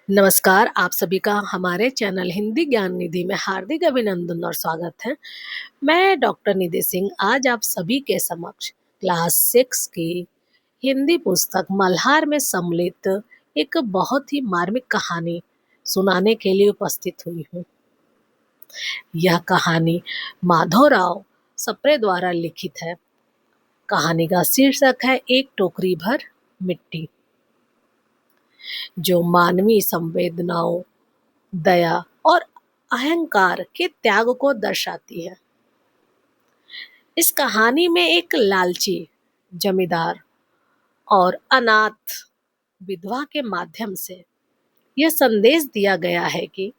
नमस्कार, आप सभी का हमारे चैनल हिंदी ज्ञान निधि में हार्दिक अभिनंदन और स्वागत है। मैं डॉक्टर निधि सिंह आज आप सभी के समक्ष क्लास 6 की हिंदी पुस्तक मल्हार में सम्मिलित एक बहुत ही मार्मिक कहानी सुनाने के लिए उपस्थित हुई हूँ। यह कहानी माधवराव सप्रे द्वारा लिखित है। कहानी का शीर्षक है एक टोकरी भर मिट्टी, जो मानवीय संवेदनाओं, दया और अहंकार के त्याग को दर्शाती है। इस कहानी में एक लालची जमींदार और अनाथ विधवा के माध्यम से यह संदेश दिया गया है कि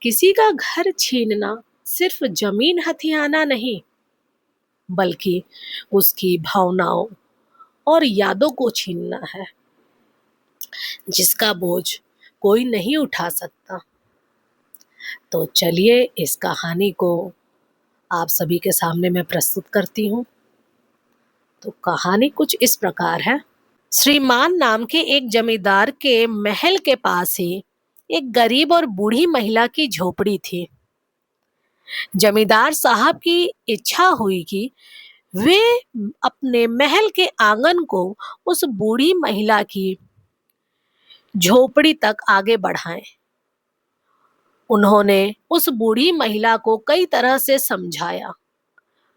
किसी का घर छीनना सिर्फ जमीन हथियाना नहीं, बल्कि उसकी भावनाओं और यादों को छीनना है, जिसका बोझ कोई नहीं उठा सकता। तो चलिए इस कहानी को आप सभी के सामने मैं प्रस्तुत करती हूँ। तो कहानी कुछ इस प्रकार है। श्रीमान नाम के एक जमींदार के महल के पास ही एक गरीब और बूढ़ी महिला की झोपड़ी थी। जमींदार साहब की इच्छा हुई कि वे अपने महल के आंगन को उस बूढ़ी महिला की झोपड़ी तक आगे बढ़ाएं। उन्होंने उस बूढ़ी महिला को कई तरह से समझाया,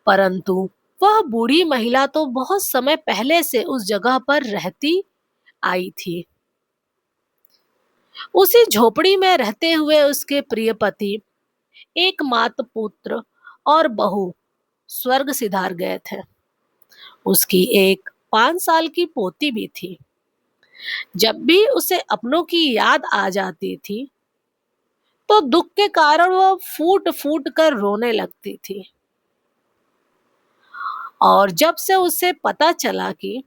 परंतु वह बूढ़ी महिला तो बहुत समय पहले से उस जगह पर रहती आई थी। उसी झोपड़ी में रहते हुए उसके प्रिय पति, एकमात्र पुत्र और बहू स्वर्ग सिधार गए थे। उसकी एक 5 साल की पोती भी थी। जब भी उसे अपनों की याद आ जाती थी, तो दुख के कारण वह फूट फूट कर रोने लगती थी। और जब से उसे पता चला कि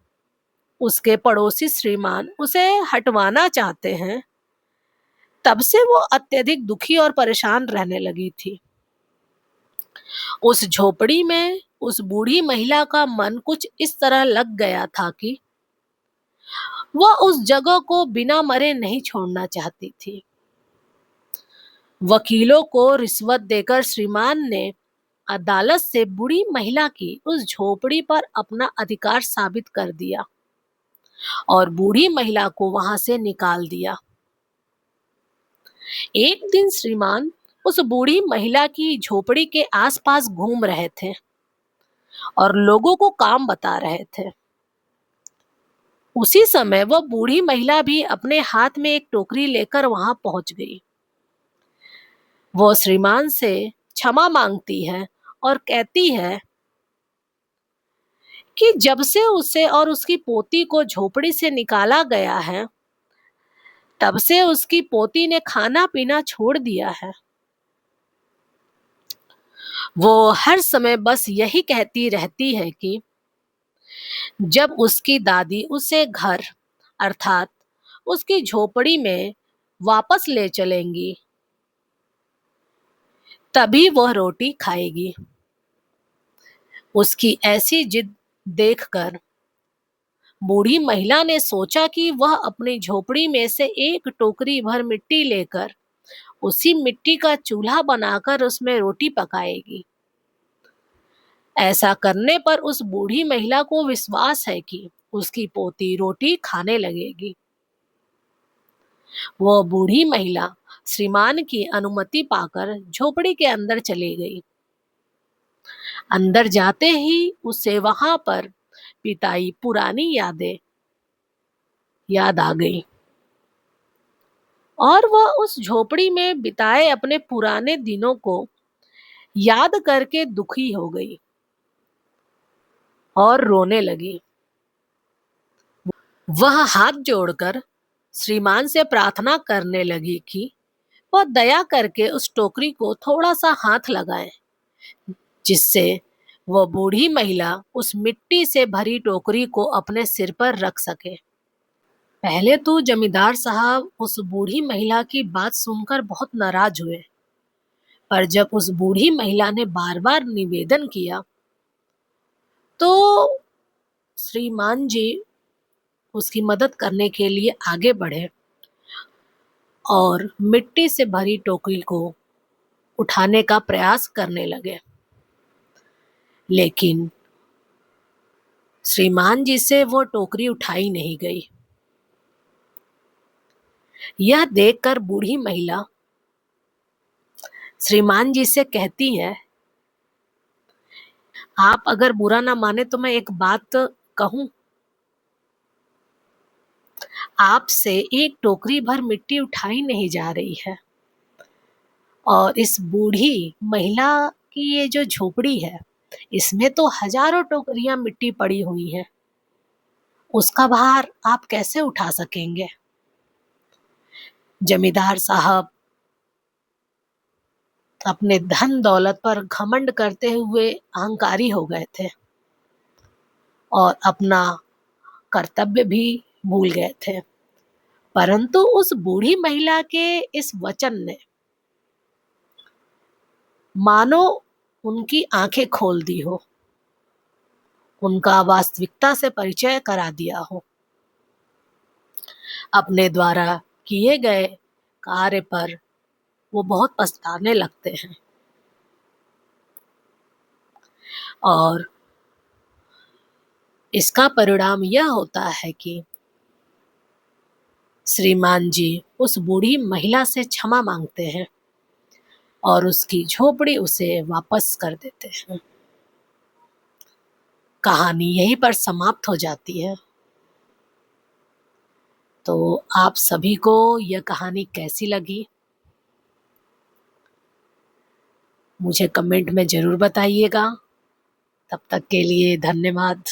उसके पड़ोसी श्रीमान उसे हटवाना चाहते हैं, तब से वो अत्यधिक दुखी और परेशान रहने लगी थी। उस झोपड़ी में उस बूढ़ी महिला का मन कुछ इस तरह लग गया था कि वह उस जगह को बिना मरे नहीं छोड़ना चाहती थी। वकीलों को रिश्वत देकर श्रीमान ने अदालत से बूढ़ी महिला की उस झोपड़ी पर अपना अधिकार साबित कर दिया और बूढ़ी महिला को वहां से निकाल दिया। एक दिन श्रीमान उस बूढ़ी महिला की झोपड़ी के आसपास घूम रहे थे और लोगों को काम बता रहे थे। उसी समय वह बूढ़ी महिला भी अपने हाथ में एक टोकरी लेकर वहां पहुंच गई। वो श्रीमान से क्षमा मांगती है और कहती है कि जब से उसे और उसकी पोती को झोपड़ी से निकाला गया है, तब से उसकी पोती ने खाना पीना छोड़ दिया है। वो हर समय बस यही कहती रहती है कि जब उसकी दादी उसे घर अर्थात उसकी झोपड़ी में वापस ले चलेंगी, तभी वह रोटी खाएगी। उसकी ऐसी जिद देखकर बूढ़ी महिला ने सोचा कि वह अपनी झोपड़ी में से एक टोकरी भर मिट्टी लेकर उसी मिट्टी का चूल्हा बनाकर उसमें रोटी पकाएगी। ऐसा करने पर उस बूढ़ी महिला को विश्वास है कि उसकी पोती रोटी खाने लगेगी। वह बूढ़ी महिला श्रीमान की अनुमति पाकर झोपड़ी के अंदर चली गई। अंदर जाते ही उसे वहां पर बिताई पुरानी यादें याद आ गई और वह उस झोपड़ी में बिताए अपने पुराने दिनों को याद करके दुखी हो गई और रोने लगी। वह हाथ जोड़कर श्रीमान से प्रार्थना करने लगी कि वह दया करके उस टोकरी को थोड़ा सा हाथ लगाए, जिससे वह बूढ़ी महिला उस मिट्टी से भरी टोकरी को अपने सिर पर रख सके। पहले तो जमींदार साहब उस बूढ़ी महिला की बात सुनकर बहुत नाराज हुए, पर जब उस बूढ़ी महिला ने बार बार निवेदन किया, तो श्रीमान जी उसकी मदद करने के लिए आगे बढ़े और मिट्टी से भरी टोकरी को उठाने का प्रयास करने लगे। लेकिन श्रीमान जी से वो टोकरी उठाई नहीं गई। यह देखकर बूढ़ी महिला श्रीमान जी से कहती है, आप अगर बुरा ना माने तो मैं एक बात कहूं। आपसे एक टोकरी भर मिट्टी उठाई नहीं जा रही है और इस बूढ़ी महिला की ये जो झोपड़ी है, इसमें तो हजारों टोकरियां मिट्टी पड़ी हुई हैं। उसका भार आप कैसे उठा सकेंगे? जमींदार साहब अपने धन दौलत पर घमंड करते हुए अहंकारी हो गए थे और अपना कर्तव्य भी भूल गए थे। परंतु उस बूढ़ी महिला के इस वचन ने मानो उनकी आंखें खोल दी हो, उनका वास्तविकता से परिचय करा दिया हो। अपने द्वारा किए गए कार्य पर वो बहुत पछताने लगते हैं और इसका परिणाम यह होता है कि श्रीमान जी उस बूढ़ी महिला से क्षमा मांगते हैं और उसकी झोपड़ी उसे वापस कर देते हैं। कहानी यहीं पर समाप्त हो जाती है। तो आप सभी को यह कहानी कैसी लगी मुझे कमेंट में ज़रूर बताइएगा। तब तक के लिए धन्यवाद।